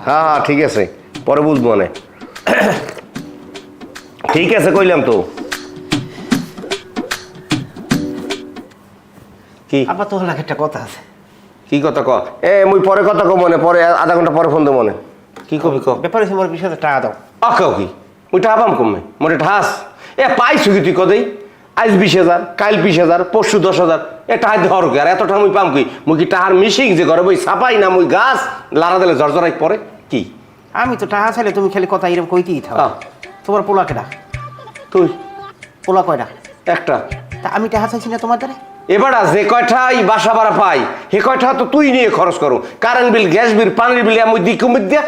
হ্যাঁ হ্যাঁ ঠিক আছে, পরে বুঝবো না। ঠিক আছে কইলাম তো। কি আবার তোর লাগে একটা কথা আছে। কি কথা ক? মুই পরে কথা কব মনে, পরে আধা ঘন্টা পরে ফোন দেবো মনে। কি কবি ক? ব্যাপার হচ্ছে মোর 20,000 টাকা দাও। আকাও কি মুই টাকা পাম কমে মোটে ঠাস। পাইছু কি তুই কদেই? আজ 20,000, কাল 20,000, পরশু 10,000। টাকা ধর কি আর এত টাকা মুই পাম কি? মুই কি টাকার মিশিং যে ঘরে বই ছাপাই না, মুই গাছ লাড়া দিলে জর্জরাই পরে কি? আমি তো টাকা চাইলে তুমি খালি কথা এরকম কইতেই থাও। তোমার পোলা কেডা? তুই পোলা কয়টা? একটা। তা আমি টাকা চাইছি না তোমার দ্বারা? এবার যে কয়টা এই বাসা ভাড়া পাই সে কয়টা তো তুই নিয়ে খরচ করো। কারেন্ট বিল, গ্যাস বিল, পানির বিল আমি দিই কমিট দিয়া।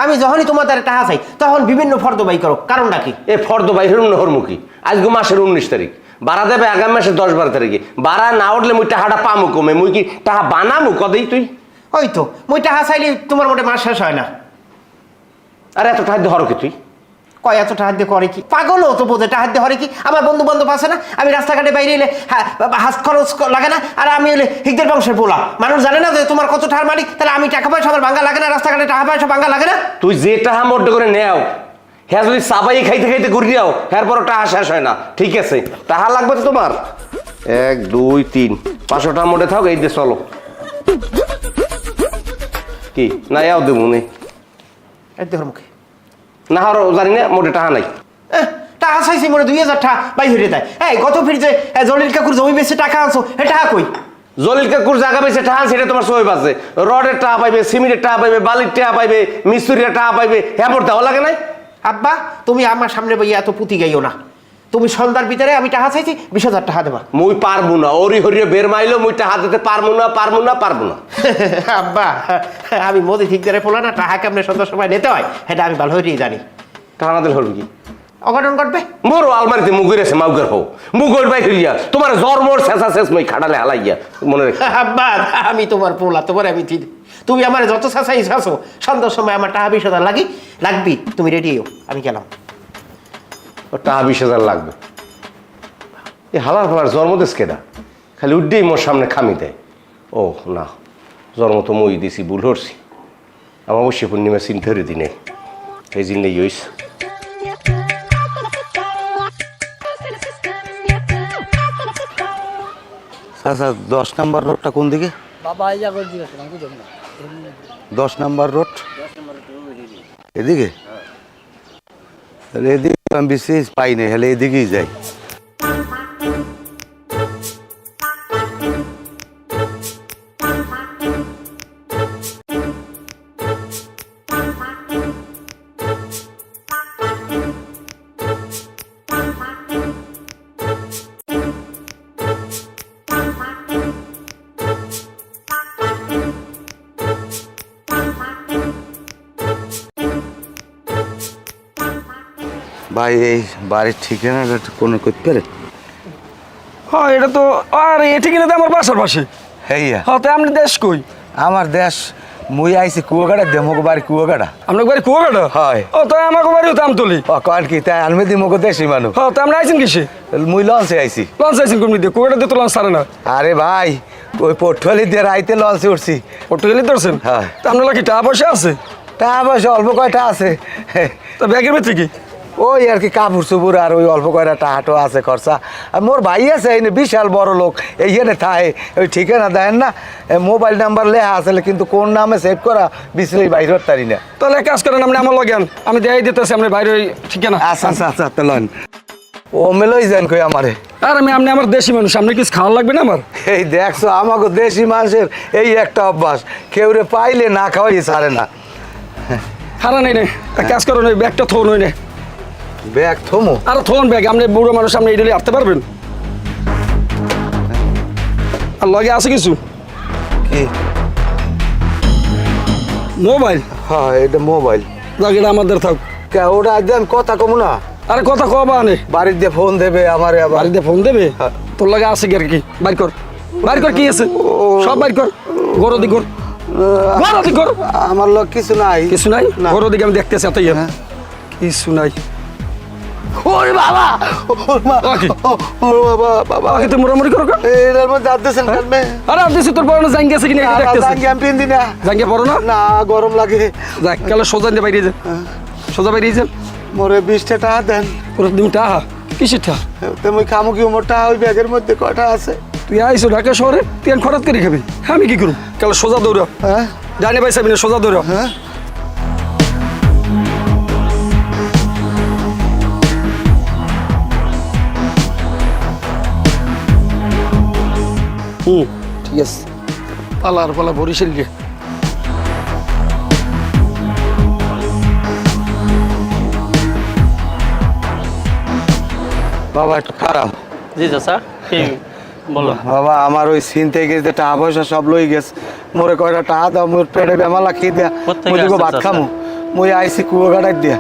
আমি যখনই তোমার দ্বারা টাকা চাই তখন বিভিন্ন ফর্দ বাই করো, কারণটা কি? ফর্দ বাই হরমুখী। আজকে মাসের 19 তারিখ, ভাড়া দেবে আগামী মাসের 10-12 তারিখে। ভাড়া না উঠলে মুই টাকাটা পামু কমে। মুই কি টাকা বানামু কদেই তুই? ওই তো মুই টাকা চাইলে তোমার মোটে মাস শেষ হয় না। আরে এত টাকা ধর কি তুই? কয় এত টাকা দিয়ে করে কি? পাগলও তো বোঝে টাকা দিয়ে হরে কি? আমার বন্ধু বান্ধব আছে না, আমি রাস্তাঘাটে বাইরে এলে হাত খরচ লাগে না? আর আমি এলে হিকদের বংশের পোলা, মানুষ জানে না যে তোমার কত টাকার মালিক। তাহলে আমি টাকা পয়সা আমার ভাঙ্গা লাগে না? রাস্তাঘাটে টাকা পয়সা ভাঙ্গা লাগে না? তুই যে টাকা মোট করে নেও, হ্যাঁ যদি চাবাই খাইতে খাইতে ঘুরি যাও, হ্যাঁ পর টাকা শেষ হয় না। ঠিক আছে, টাকা লাগবে তো তোমার 1 2 3 500 টাকা মোটে থাক। এই দিয়ে চলো কি না যাও দেবো নেই এই দেহর মুখে না হর জানি না, মোটে টাকা নাই। টাকা চাইছি মনে 2,000 টাকা বাই হয়ে দেয়। এই গত ফির যে জলিল কাকুর জমি বেশি টাকা আনছো, এ টাকা কই? জলিল কাকুর জায়গা পেয়েছে টাকা, সেটা তোমার সই পাচ্ছে। রডের টাকা পাইবে, সিমেন্টের টাকা পাইবে, বালির টাকা পাইবে, মিস্ত্রির টাকা পাইবে। হ্যাঁ পর দেওয়া লাগে নাই? আব্বা তুমি আমার সামনে বইয়া এত পুঁতি গাইও না। তুমি সন্ধ্যার ভিতরে আমি টাকা চাইছি 20,000 টাকা দেবা। মুই পারবো না, ওরি হরিয়ে বের মাইলো মুই টাকা দিতে পারবো না, পারবো না, পারবো না। আব্বা আমি মোদি ঠিক ধরে পোলা না, টাকা কেমনে সন্ধ্যার সময় নিতে হয় সেটা আমি ভালো হইতেই জানি। টাকা না দিলে হলো কি? অঘটন ঘটবে। মোর আলমারিতে মুগের আছে, মাউগের হো মুগের বাই হইয়া তোমার জ্বর মোর শেষা শেষ মই খাটালে হালাইয়া মনে রেখে। আব্বা আমি তোমার পোলা, তোমার আমি ঠিক। তুমি আমার যত চাচাই চাচো, সন্ধ্যার সময় আমার টাকা 20,000 লাগবি। তুমি রেডি হও, আমি গেলাম। ও টাকা 20,000 লাগবে? এই হালার ফালার জন্মদেশ কেডা? খালি উড্ডেই মোর সামনে খামি দেয়। ও না, জন্ম তো মই দিছি, ভুল হরছি। আমার অবশ্যই পূর্ণিমা চিন্তারে দিনে এই জিন নেই হইস। আচ্ছা 10 নম্বর রোডটা কোন দিকে? বাবা আইয়া করে দিয়েছে, আমি বুঝলাম না। 10 নম্বর রোড এদিকে? তাহলে এদিকে আমি বিশেষ পাই না, হলে এদিকেই যাই। ভাই এই বাড়ির ঠিকানাটা কোনো করতে পারে? হ্যাঁ এটা তো আর এ ঠিকানা তো আমার বাসার পাশে। হ্যাঁ হ্যাঁ তো আপনি দেশ কই? আমার দেশ মুই আইছি কুয়াকাটা, দেমক বাড়ি কুয়াকাটা। আপনার বাড়ি কুয়াকাটা? হয়। ও তাই আমাকে বাড়িও তো আমতলি। ও কন কি তাই আনমে দিমক দেশি মানুষ। হ্যাঁ তো আপনি আইছেন কিসে? মুই লঞ্চে আইছি। লঞ্চ আইছেন কোন দিয়ে? কুয়াকাটা দিয়ে তো লঞ্চ ছাড়ে না। আরে ভাই ওই পটুয়ালি দিয়ে রাইতে লঞ্চে উঠছি। পর্তুগালি ধরছেন? হ্যাঁ। তা আপনার কি টাকা পয়সা আছে? তা অবশ্য অল্প কয়টা আছে। তা ব্যাগের ভিতরে কি? ওই আর কি কাপড় চুপুর আর ওই অল্প কয়টা টাহাটো আছে খরচা। আর মোর ভাই আছে এই বিশাল বড় লোক, এইখানে থায়। ওই ঠিকানা দেন না, মোবাইল নাম্বার লেখা আছে কিন্তু কোন নামে সেভ করা বিচলেই বাইরে তারি না। তাহলে এক কাজ করেন, আপনি আমার লগেন, আমি দেখাই দিতেছি আপনি বাইরে ওই ঠিকানা। আচ্ছা আচ্ছা আচ্ছা তাহলে ও মেলই যান কই আমারে। আর আপনি আমার দেশি মানুষ, আপনি কিছু খাওয়া লাগবে না আমার? এই দেখছো আমাকে দেশি মানুষের এই একটা অভ্যাস, কেউ রে পাইলে না খাওয়াই ছাড়ে না। হারা নেই নে, এক কাজ করেন ওই ব্যাগটা থোন ওই নে। ব্যাগ থমো? আর থোন ব্যাগ, আপনি বুড়ো মানুষ, আপনি এইডালি আটতে পারবেন? আর লগে আছে কিছু? কি মোবাইল? হ্যাঁ এটা মোবাইল। লাগে এটা আমাদের থাক। ওটা একদম কথা কমু না। আরে কথা কবা আনে, বাড়ির দিয়ে ফোন দেবে আমারে, আবার বাড়িতে ফোন দেবে। তোর লাগে আছে কি আর কি? বাইর কর, বাইর কর, কি আছে সব বাইর কর। গরো দিক কর, গরো দিক কর। আমার লোক কিছু নাই। কিছু নাই? গরো দিকে আমি দেখতেছি এতই কিছু নাই। ওরে বাবা ওর মা ওকে। ওর বাবা বাবা আগে তো মোরামুরি করো কা? এর মধ্যে দাঁত দিয়েছেন কেন মে আরে আর দিছি তোর পরনে জাঙ্গি আছে কিনা এটা দেখতেছি জাঙ্গি আমি পিন্দি না জাঙ্গি পরো না না গরম লাগে যাক কালে সোজা দিয়ে বাইরে যা সোজা বাইরে যা মোরে 20টা টাকা দেন পুরো দিনটা কিসের টা তুমি খামু কি মোটা ওই ব্যাগের মধ্যে কটা আছে তুই আইসো ঢাকা শহরে তুই আর খরচ করে খাবি আমি কি করব কালে সোজা দৌড়া হ্যাঁ জানি ভাই সাবিনা সোজা দৌড়া হ্যাঁ ঠিক আছে পালার পালা বরিশাল গিয়ে বাবা একটু খারাপ জি চাচা কি বলো বাবা আমার ওই সিন থেকে যে টাকা পয়সা সব লই গেছে মোরে কয়টা টাকা দাও মোর পেটে বেমালা খেয়ে দেয়া কোত্থেকে মুই তোকে আসছে ভাত চাচা? খামু মুই আইসি কুয়ো কাটাই দিয়া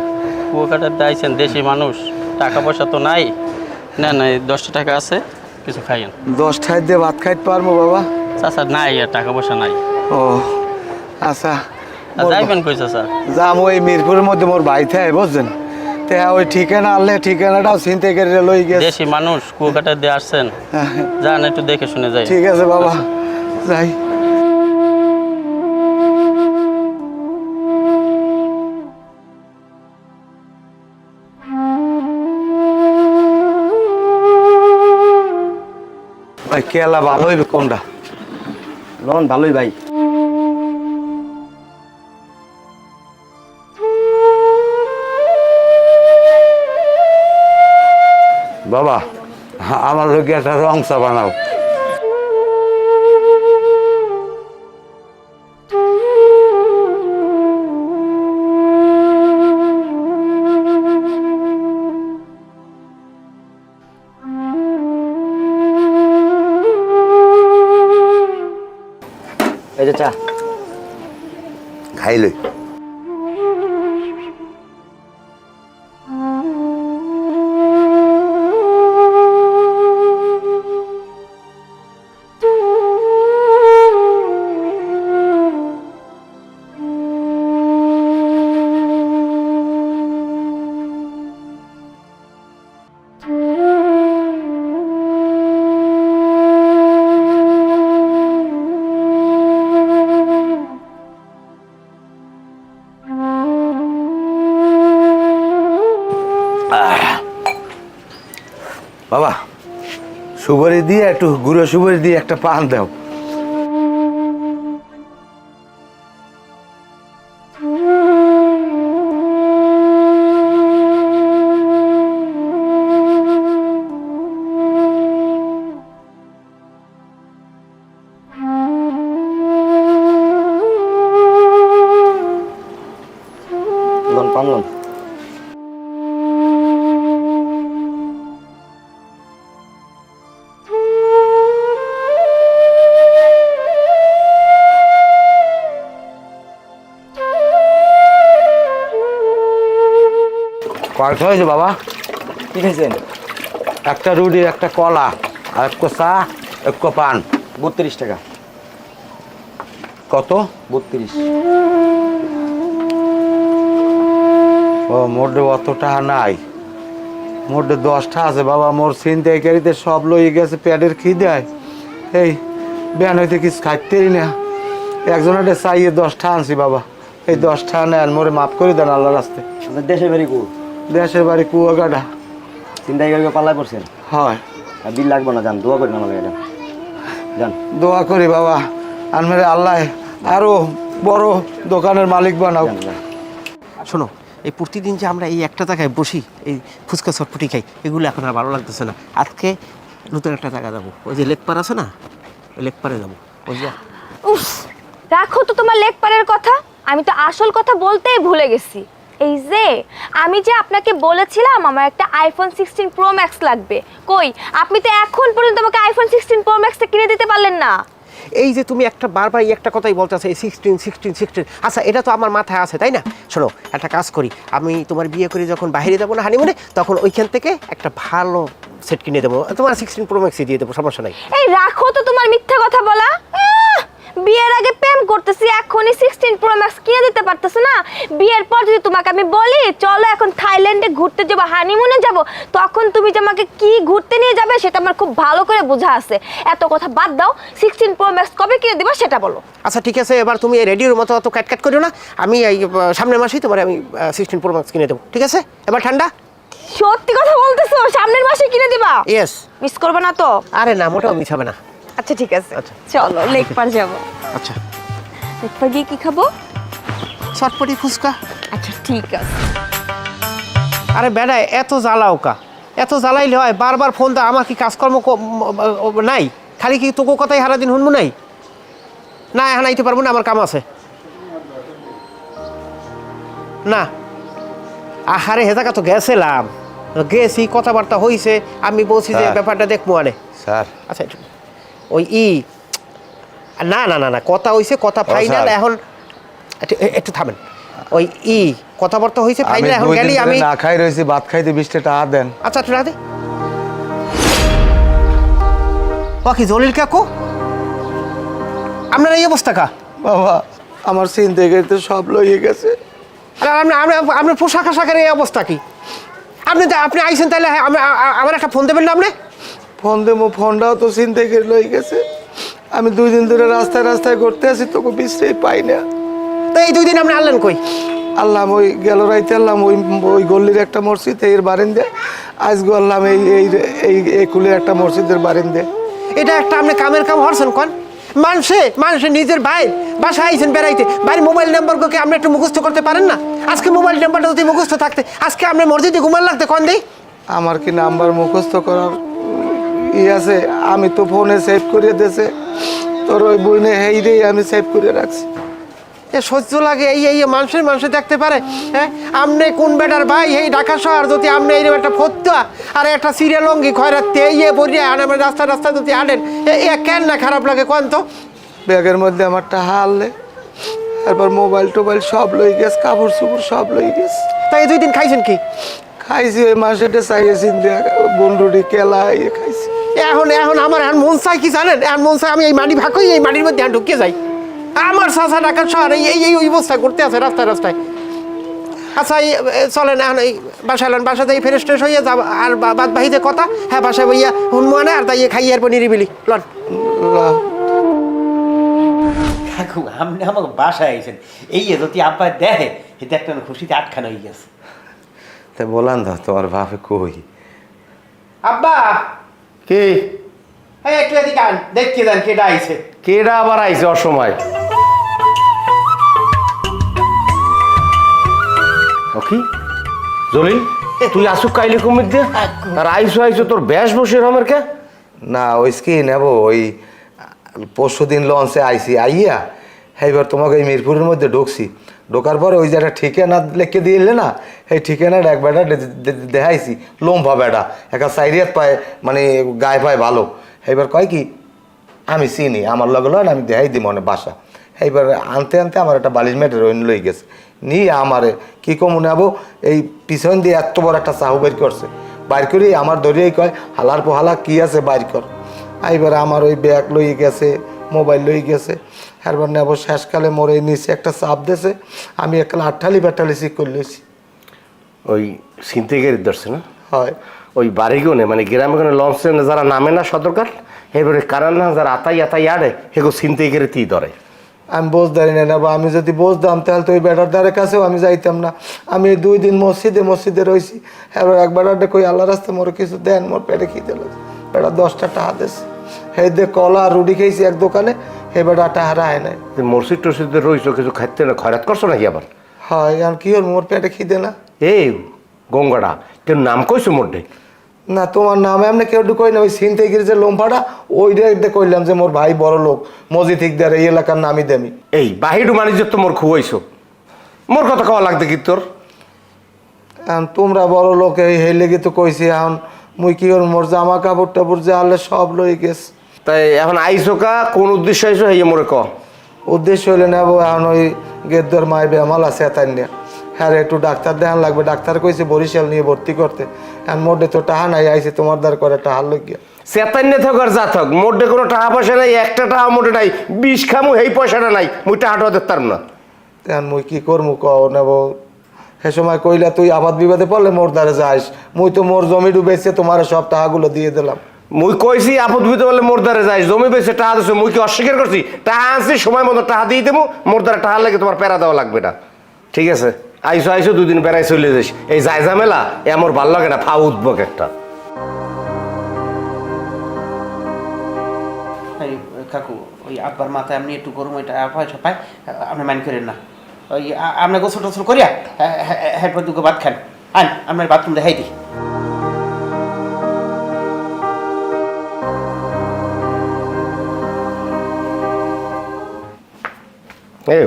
কুয়াকাটার দাইছেন দেশি মানুষ টাকা পয়সা তো নাই না না 10 টাকা আছে কিছু খাইয়েন 10 টাকা দিয়ে ভাত খাইতে পারবো বাবা চাচা নাই আর টাকা পয়সা নাই ও আচ্ছা আর যাইবেন কই চাচা যাম ওই মিরপুরের মধ্যে মোর ভাই থাকে বুঝছেন তে ওই ঠিকানা আনলে ঠিকানাটাও চিনতে করে লই গেছে দেশি মানুষ কুয়াকাটা দিয়ে আসছেন যান একটু দেখে শুনে যাই ঠিক আছে বাবা যাই ভাই কেলা ভালো হইবে কোনটা লন ভালোই ভাই বাবা আমার লোকে একটা রং চা বানাও এই যে চা খাইলই বাবা সুপারি দিয়ে একটু গুঁড়ো সুপারি দিয়ে একটা পান দাও লন পান লন কয়টা হয়েছে বাবা কি খাইছেন একটা রুটি একটা কলা আর এক চা এক পান 32 টাকা কত 32 ও মোটে অত টাকা নাই মোটে 10টা আছে বাবা মোর ছিনতাইকারীতে সব লই গেছে পেটের খিদায় এই ব্যান হইতে কিছু খাইতেই না একজনের চাইয়ে 10টা আনছি বাবা এই 10টা নেন মোরে মাফ করে দেন আল্লাহ রাস্তে আপনার দেশে বাড়ি কো দেশের বাড়ি কুয়াকাটা চিন্তাই করে পাল্লা করছেন হয় আর বিল লাগবে না যান দোয়া করেন আমাকে এটা যান দোয়া করি বাবা আনমেরে আল্লাহ আরো বড় দোকানের মালিক বানাও শোনো এই প্রতিদিন যে আমরা এই একটা জায়গায় বসি এই ফুচকা চটপটি খাই এগুলো এখন আর ভালো লাগতেছে না আজকে নতুন একটা জায়গা যাবো ওই যে লেকপার আছে না ওই লেকপারে যাবো ওই যে উফ রাখো তো তোমার লেকপারের কথা আমি তো আসল কথা বলতেই ভুলে গেছি এই যে আমি যে আপনাকে বলেছিলাম আমার একটা আইফোন 16 প্রো ম্যাক্স লাগবে কই আপনি তো এখন পর্যন্ত আমাকে আইফোন 16 প্রো ম্যাক্সটা কিনে দিতে পারলেন না এই যে তুমি একটা বারবার এই একটা কথাই বলতেছো এই 16 আচ্ছা এটা তো আমার মাথায় আছে তাই না শোনো একটা কাজ করি আমি তোমার বিয়ে করে যখন বাইরে যাবো না হানিমুনে তখন ওইখান থেকে একটা ভালো সেট কিনে দেবো তোমার 16 প্রো ম্যাক্সই দিয়ে দেবো সমস্যা নাই এই রাখো তো তোমার মিথ্যা কথা বলা বিয়ের আগে প্রেম করতেছি, এখনই 16 প্রো ম্যাক্স কিনে দিতে পারতেছ না? বিয়ের পর যদি তোমাকে আমি বলি চলো এখন থাইল্যান্ডে ঘুরতে যাবো, হানিমুনে যাব, তখন তুমি যে আমাকে কি ঘুরতে নিয়ে যাবে সেটা আমার খুব ভালো করে বোঝা আছে। এত কথা বাদ দাও, 16 প্রো ম্যাক্স কবে কিনে দিবা সেটা বলো। আচ্ছা ঠিক আছে, এবার তুমি এই রেডিওর মতো অত ক্যাটক্যাট করিও না। আমি এই সামনের মাসেই তোমার আমি 16 প্রো ম্যাক্স কিনে দেবো, ঠিক আছে? এবার ঠান্ডা। সত্যি কথা বলতেছো? সামনের মাসে কিনে দিবা? ইয়েস। মিস করবে না তো? আরে না, মোটেও মিস হবে না। আচ্ছা ঠিক আছে, চলো লেক পার যাবো। আচ্ছা, লেক পার গিয়ে কি খাবো? চটপটি ফুচকা। আচ্ছা ঠিক আছে। আরে বেড়া, এত জ্বালাও কা? এত জ্বালাইলে হয়? বারবার ফোন দা, আমার কি কাজকর্ম নাই? খালি কি তোকে কথাই সারাদিন শুনবো নাই? না এখন আইতে পারবো না, আমার কাম আছে। না আহারে হেজাকা তো গেছিলাম, গেছি, কথাবার্তা হইছে, আমি বলছি যে স্যার। ব্যাপারটা দেখবো আরে। স্যার আচ্ছা ওই না না না না কথা হইছে, কথা ফাইনাল। স্যার। এখন একটু থামেন। ওই কথাবার্তা হইছে আমি ফাইনাল, এখন 2 দিন গেলি ধরে আমি। না খাই রয়েছি, ভাত খাইতে 20 টাকা দেন। আচ্ছা একটু রাধে। বাকি জলিল কাকু, আপনার এই অবস্থা কা? বাবা আমার চিন্তা করতে সব লইয়ে গেছে। আপনার পোশাক আশাকের এই অবস্থা কি? আপনি আইসেন, তাহলে আমার একটা ফোন দেবেন না আপনি? ফোন দেবো, ফোনটাও তো চিন্তা করে লই গেছে। আমি 2 দিন ধরে রাস্তায় রাস্তায় ঘুরতে আছি, তোকে বিশ্রাই পাই না। তো এই 2 দিন আপনি আনলেন কই? আল্লাহ ওই গেল রাইতে আল্লাহ ওই গল্লির একটা মসজিদ এর বারিন্দে, আজ গল্লাম এই এই এই কুলের একটা মসজিদের বারিন্দে। এটা একটা আপনি কামের কাম হরছেন কোন? মানুষে নিজের ভাই বাসা আইছেন বেড়াইতে, বাড়ির মোবাইল নাম্বারকে আপনি একটু মুখস্থ করতে পারেন না? আজকে মোবাইল নাম্বারটা যদি মুখস্থ থাকতে আজকে আপনি মসজিদে ঘুমান লাগতে কোন দিই? আমার কি নাম্বার মুখস্থ করার আছে? আমি তো ফোনে সেভ করে দিয়েছে, তোর ওই বইনে হেইরেই আমি সেভ করে রাখছি। এ সহ্য লাগে এই মানুষে দেখতে পারে? হ্যাঁ, আপনি কোন বেটার ভাই এই ঢাকা শহর যদি আপনি এইরকম একটা ফতুয়া আর একটা সিরিয়াল অঙ্গি খয়রাতে পড়িয়ে আনার রাস্তা যদি আনেন, কেন না খারাপ লাগে কোন তো? ব্যাগের মধ্যে আমার টাকা আনলে, তারপর মোবাইল টোবাইল সব লই গেছে, কাপড় চোপড় সব লই গেছে। তাই এই 2 দিন খাইছেন কি? খাইছি ওই মাসেটা চাইছি বন্ডুরি কেলা খাইছি। এখন আমার মন চাই কি জানেন? এখন মন চাই আমি এই মাটি ভাগ করি, এই মাটির মধ্যে ঢুকিয়ে যাই। আমার চাচা ঢাকার শহরে এই অবস্থা করতে আছে রাস্তায়। আচ্ছা চলেন এখন এই বাসায় এলেন, বাসাতে ফ্রেশ ট্রেশ হইয়া যাব, আর বাদ বাহিতে কথা। হ্যাঁ বাসায় বইয়া হুনমু আনে, আর তাই খাইয়ে এরপর নিরিবিলি লন। কাকু আপনি আমাকে বাসায় আইছেন, এই যদি আব্বা দেখে এটা একটা খুশিতে আটখানা হয়ে গেছে। তা বলান দা তোমার বাপে কই? আব্বা কে? এই একটু এদিকে আন, দেখতে দেন কেডা আইছে। কেডা আবার আইছে অসময়? কি জলিল, তুই আসুক কাইলে কুমির দিয়ে আর আইসো তোর ব্যাস বসে রমের কে? না ওই কি নেব, ওই পরশু দিন লঞ্চে আইছি, আইয়া এইবার তোমাকে এই মিরপুরের মধ্যে ঢুকছি, ঢোকার পরে ওই যে একটা ঠিকানা লিখে দিয়ে এলে না, এই ঠিকানাটা এক বেটা দেখাইছি, লম্বা বেটা, একটা সাইরিয়াত পায়, মানে গায়ে পায় ভালো। এইবার কয় কি আমি চিনি, আমার লগে লয় আমি দেখাই দিই মনে বাসা। এইবার আনতে আমার একটা বালিশ মেটের ওই লই গেছে, নিয়ে আমারে কি কম নেবো, এই পিছন দিয়ে এত বড় একটা চাহু বের করছে, বাইর করি আমার ধরিয়েই কয় হালার পোহালা কি আছে বাইর কর। এইবার আমার ওই ব্যাগ লই গেছে, মোবাইল লই গেছে, এরপর নেব শেষকালে মোরে নিচে একটা চাপ দিয়েছে, আমি একটা আঠালি ব্যাটালি ঠিক করে লইছি। ওই ছিনতাইকারী ধরছে না? হয় ওই বাড়িগুনে মানে গ্রামে লঞ্চে যারা নামে না সতর্কার, এবারে কারণ না যারা আতাই আড়ে সেগুলো ছিনতাইকারী তি ধরে। আমি বোঝদারি না নেবো, আমি যদি বোঝদাম তাহলে তো ওই বেটার দ্বারের কাছেও আমি যাইতাম না। আমি 2 দিন মসজিদে রয়েছি, এবার এক বেটারটা কই আল্লাহ রাস্তা মোর কিছু দেন, মোর পেটে খিদে লাগে, বেটা 10টা টাকা দিয়েছে, সেই দিয়ে কলা রুটি খেয়েছি এক দোকানে, সেই বেটা টাকা রায় নাই। মসজিদ টসজিদে রয়েছ, কিছু খাইতে না খয়রাত করছো নাকি আবার? হয় আর কি হল, মোর পেটে খিদে না। এই গঙ্গাটা কেউ নাম কইছো মোটে? না তোমার নামে আমি কেউ কই না, ওই ছিনতাইগিরি যে লোমফাটা ওইটা কইলাম যে মোর ভাই বড় লোক মসজিদ ঠিক দেয়, এই এলাকার নামই দেমি। এই বাহিরু বাণিজ্য তো মোর খুয়াইছো, মোর কথা কওয়া লাগতে কি তোর? এখন তোমরা বড় লোক এই লেগে তো কইছি, এখন মুই কি হল মোর জামা কাপড় টাপড় যে আনলে সব লই গেছে। তাই এখন আইসো কা, কোন উদ্দেশ্য আইসো হেয়ে মোরে ক। উদ্দেশ্য হইলে নেবো এখন ওই গেদ্দর মায় বেমাল আছে এতার নিয়ে, হ্যাঁ একটু ডাক্তার দেখান লাগবে, ডাক্তার কইছে বরিশাল নিয়ে ভর্তি করতে, এখন মোটে তো টাহা নাই, আইছে তোমার দ্বার করে টাহার লইয়া। চেতান্য থাক আর যা থাক মোটে কোনো টাকা পয়সা নাই, একটা টাকা মোটে নাই, 20 খামু এই পয়সাটা নাই, মুই টাকাটা দেখতাম না। তেন মুই কি করমু কও নেব? সে সময় কইলা তুই আবাদ বিবাদে পড়লে মোর দ্বারে যাইস, মুই তো মোর জমি ডুবেছে তোমার সব টাকাগুলো দিয়ে দিলাম। মুই কইছি আপদ বিতে বলে মোর দ্বারে যাই, জমি বেচে টাকা দিচ্ছে, মুই কি অস্বীকার করছি? টাকা আনছি সময় মতো টাকা দিয়ে দেবো, মোর দ্বারা টাকা লাগে তোমার প্যারা দেওয়া লাগবে না। ঠিক আছে, আইসো 2 দিন বেড়াই চলে যাইস। এই যাই ঝামেলা এ আমার ভাল লাগে না, ফা উদ্ভক একটা। এই কাকু ওই আব্বার মাথায় আপনি একটু গরম ওইটা পয়সা পায়, আপনি মাইন্ড করেন না। ওই আপনার গোসল টোসল করিয়া হ্যাঁ দুটো ভাত খান, আন আপনার বাথরুম দেখাই দিই। এই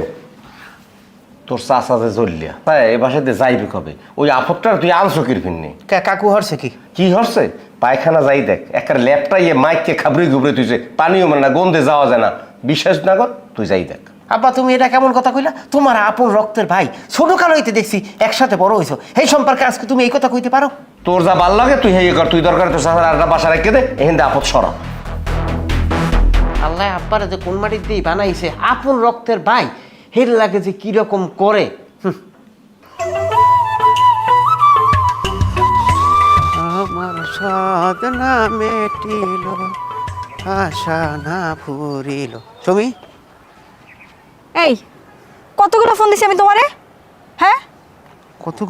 তোর চাষা যে জ্বললিয়া তাই এ বাসাতে যাইবি কবে? ওই আপদটা তুই আনছো কিরফিননি কাকু হরছে কি? কি হচ্ছে? পায়খানা যাই দেখ, একটা ল্যাপটা ইয়ে মাইককে খাবড়ি ঘুবড়ে তুইছে, পানিও মানে না, গন্ধে যাওয়া যায় না, বিশ্বাস না কর, তুই যাই দেখ। আব্বা তুমি এটা কেমন কথা কইলা? তোমার আপন রক্তের ভাই, ছোট কাল হইতে দেখছি একসাথে বড় হইছো, এই সম্পর্কে আজকে তুমি এই কথা কইতে পারো? তোর যা ভাল লাগে তুই হেয়ে কর, তুই দরকার তোর চাষার আরেকটা বাসা রেখে দে, এখান থেকে আপদ সরা। আল্লাহ আব্বারে যে কোন মাটির দিয়ে বানাইছে, আপন রক্তের ভাই, হের লাগে যে কিরকম করে। আমার সাধনা মেটিল, আশা না ফুরিল। তুমি এই কতগুলো ফোন দিছি আমি তোমারে? হ্যাঁ,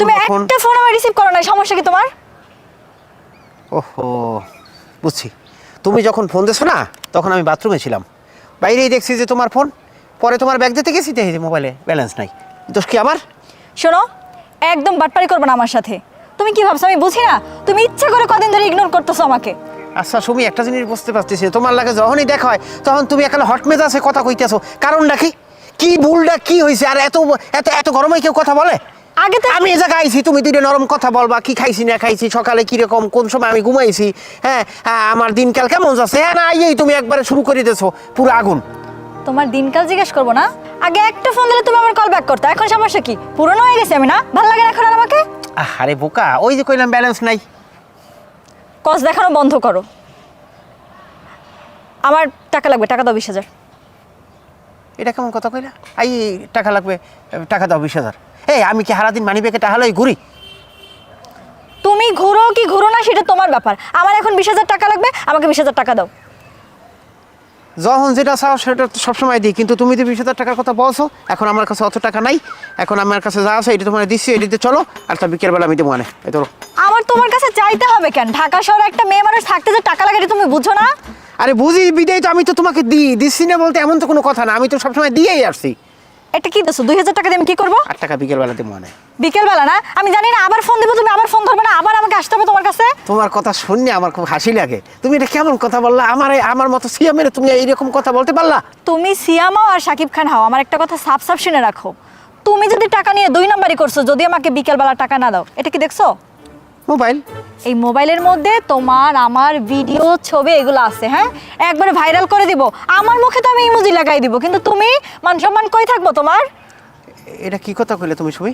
তুমি একটা ফোন আমার রিসিভ করো না, সমস্যা কি তোমার? ওহো বুঝছি, তুমি যখন ফোন দিছো না তখন আমি বাথরুমে ছিলাম, বাইরেই দেখছি যে তোমার ফোন, পরে তোমার ব্যাগ দিতে গেছি, দেখি মোবাইলে ব্যালেন্স নাই। দোষ কি আমার? শোনো, একদম বাটপারি করবে না আমার সাথে। তুমি কি ভাবছো আমি বুঝি না? তুমি ইচ্ছা করে কদিন ধরে ইগনোর করতেছো আমাকে। আচ্ছা সুমি, একটা জিনিস বুঝতে পারতেছি, তোমার লাগে যখনই দেখা হয় তখন তুমি একালে হট মেজাজে কথা কইতেছো, কারণটা কি? কি ভুলটা কি হয়েছে? আর এত এত এত গরমে কেউ কথা বলে? আগে তো আমি এই জায়গায় আইছি, তুমি দুইটা নরম কথা বলবা, কি খাইছি না খাইছি, সকালে কিরকম, কোন সময় আমি ঘুমাইছি, হ্যাঁ আমার দিনকাল কেমন যাচ্ছে, হ্যাঁ না এই তুমি একবারে শুরু করে দিয়েছো পুরো আগুন। তোমার দিনকাল জিজ্ঞেস করবো না? আগে একটা ফোন দিলে তুমি আমার কল ব্যাক করতে, এখন সমস্যা কি? পুরনো হয়ে গেছে আমি, না ভালো লাগে না এখন আর আমাকে। আরে বোকা, ওই যে কইলাম ব্যালেন্স নাই। কস দেখানো বন্ধ করো। আমার টাকা লাগবে, টাকা দাও 20,000। এটা কেমন কথা কইলা? এই টাকা লাগবে, টাকা দাও 20,000। এই আমি কি সারাদিন মানি ব্যাগে টাকা লই ঘুরি? তুমি ঘুরো কি ঘুরো না সেটা তোমার ব্যাপার, আমার এখন 20,000 টাকা লাগবে, আমাকে 20,000 টাকা দাও। যখন যেটা চাও সেটা তো সবসময় দিই, কিন্তু তুমি তো 20,000 টাকার কথা বলছো, এখন আমার কাছে অত টাকা নাই, এখন আমার কাছে যা আছে এটা তোমার দিচ্ছি, এটিতে চলো, আর তা বিকেলবেলা আমি দেবো মানে এই ধরো। আমার তোমার কাছে চাইতে হবে কেন? ঢাকা শহরে একটা মেয়ে মানুষ থাকতে যে টাকা লাগে এটা তুমি বুঝো না? আরে বুঝি বিদায় তো আমি তো তোমাকে দিচ্ছি না বলতে এমন তো কোনো কথা না, আমি তো সবসময় দিয়েই আসছি। এটা কি দিছো? 2,000 টাকা দিয়ে আমি কি করবো? 8 টাকা বিকেলবেলা দেবো মানে। বিকেলবেলা না? আমি জানি না, আবার ফোন দেবো, তুমি আবার ফোন ধরবে না, আবার আমাকে আসতে হবে তোমার কাছে। তোমার কথা শুনলে আমার খুব হাসি লাগে, তুমি এটা কেমন কথা বললা? আমার মতো সিয়ামের তুমি এইরকম কথা বলতে পারলা? তুমি সিয়ামাও আর শাকিব খান হাও, আমার একটা কথা সাফ সাফ শুনে রাখো, তুমি যদি টাকা নিয়ে 2 নাম্বারই করছো, যদি আমাকে বিকেলবেলা টাকা না দাও, এটা কি দেখছো? মোবাইল, এই মোবাইলের মধ্যে তোমার আমার ভিডিও ছবি এগুলো আছে, হ্যাঁ একবারে ভাইরাল করে দিব, আমার মুখে তো আমি ইমোজি লাগাই দিব, কিন্তু তুমি মান সম্মান কই থাকবো তোমার? এটা কি কথা কইলে তুমি সুমি?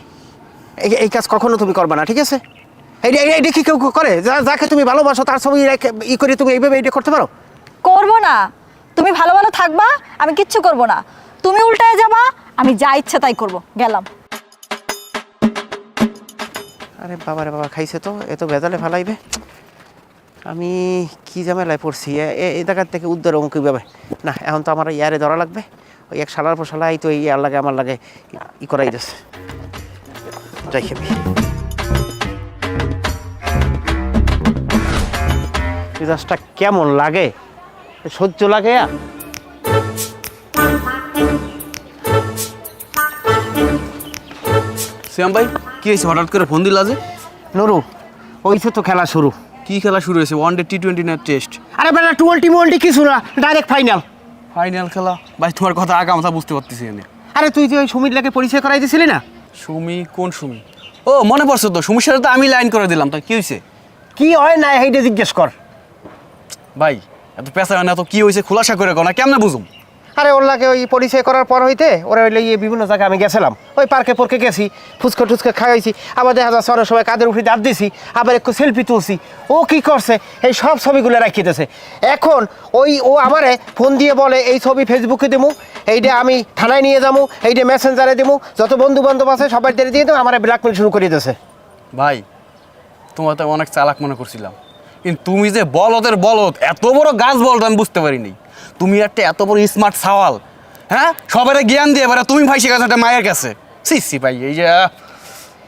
এই কাজ কখনো তুমি করবা না, ঠিক আছে? এইটা কি কেউ করে? যাকে তুমি ভালোবাসো তার ছবি ই করে তুমি এইভাবে এটা করতে পারো? করবো না। তুমি ভালো ভালো থাকবা, আমি কিচ্ছু করব না, তুমি উল্টায় যাবা, আমি যা ইচ্ছা তাই করব। গেলাম। আরে বাবা রে বাবা, খাইছে তো, এত ভেজালে ফেলাইবে, আমি কি ঝামেলায় পড়ছি। এই জায়গার থেকে উদ্ধার অমুক কীভাবে না, এখন তো আমার ইয়ারে ধরা লাগবে, ওই এক শালার পর শালাই তো এই ইয়ার লাগে আমার লাগে ই করাই দিচ্ছে, যাই খেবি। মেজাজটা কেমন লাগে, সহ্য লাগে। শ্যাম ভাই কি হয়েছে, হঠাৎ করে ফোন দিলা যে? নুরু, ওইছে তো খেলা শুরু। কি খেলা শুরু হয়েছে? ওয়ান ডে T20 না টেস্ট? আরে বেটা টি কিছু না, ডাইরেক্ট ফাইনাল। ফাইনাল খেলা? ভাই তোমার কথা আগাম কথা বুঝতে পারতেছি আমি। আরে তুই যে ওই সুমির লাগে পরিচয় করাই দিছিলি না? সুমি? কোন সুমি? ও মনে পড়ছে তো, সুমির সাথে তো আমি লাইন করে দিলাম, তা কি হয়েছে? কি হয় না এইটা জিজ্ঞেস কর। ভাই এত পেশা হয় না তো, কি হয়েছে খোলাসা করে কো না, কেমনে বুঝুম? আরে ওর লাগে ওই পরিচয় করার পর হইতে ওরা হইলে গিয়ে বিভিন্ন জায়গায় আমি গেছিলাম, ওই পার্কে পর্কে গেছি, ফুচকা টুচকা খাইছি, আবার দেখা যাচ্ছে অনেক সময় কাদের উপরে দাঁত দিছি, আবার একটু সেলফি তুলছি। ও কি করছে, এই সব ছবিগুলো রাখিতেছে। এখন ও আমারে ফোন দিয়ে বলে এই ছবি ফেসবুকে দেবো, এইটা আমি থানায় নিয়ে যাবো, এইটা মেসেঞ্জারে দেবো, যত বন্ধু বান্ধব আছে সবাই দিয়ে দেবো, আমার ব্ল্যাকমেল শুরু করে দিয়েছে। ভাই তোমার তো অনেক চালাক মনে করছিলাম, কিন্তু তুমি যে বলদের বলদ, এত বড় গাছ বলদ আমি বুঝতে পারিনি। তুমি একটা এত বড় স্মার্ট সাওয়াল, হ্যাঁ সবাই জ্ঞান দিয়ে এবার তুমি ভাই শিখাচ্ছ একটা মায়ের কাছে। সি ভাই এই যে